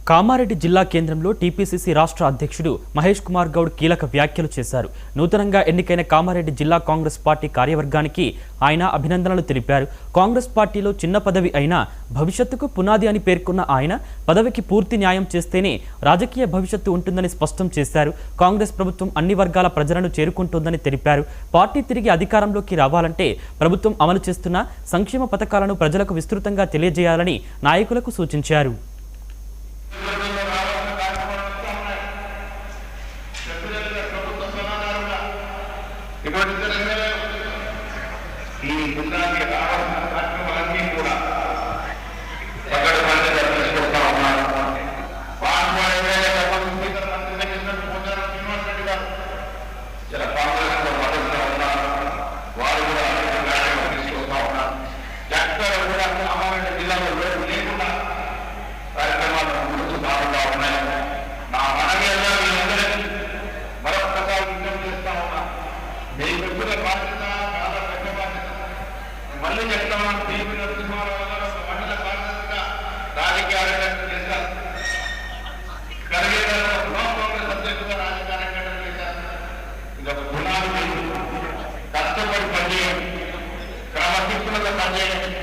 కామారెడ్డి జిల్లా కేంద్రంలో టీపీసీసీ రాష్ట్ర అధ్యక్షుడు మహేష్ కుమార్ గౌడ్ కీలక వ్యాఖ్యలు చేశారు. నూతనంగా ఎన్నికైన కామారెడ్డి జిల్లా కాంగ్రెస్ పార్టీ కార్యవర్గానికి ఆయన అభినందనలు తెలిపారు. కాంగ్రెస్ పార్టీలో చిన్న పదవి అయినా భవిష్యత్తుకు పునాది అని పేర్కొన్న ఆయన పదవికి పూర్తి న్యాయం చేస్తేనే రాజకీయ భవిష్యత్తు ఉంటుందని స్పష్టం చేశారు. కాంగ్రెస్ ప్రభుత్వం అన్ని వర్గాల ప్రజలను చేరుకుంటుందని తెలిపారు. పార్టీ తిరిగి అధికారంలోకి రావాలంటే ప్రభుత్వం అమలు చేస్తున్న సంక్షేమ పథకాలను ప్రజలకు విస్తృతంగా తెలియజేయాలని నాయకులకు సూచించారు. మళ్ళీ చెప్తామని టీవీ నరసింహారావు గారు ఒక మండల కార్యదర్శిగా రాజకీయాలు చేశారు. కలిగేదాన్ని ఒక బ్లాక్ కాంగ్రెస్ అధ్యక్షుడిగా రాజకీయాలు చేశారు. ఇది ఒక గుణాలు కష్టపడి పనిచేయండి, క్రమశిక్షణగా పనిచేయండి.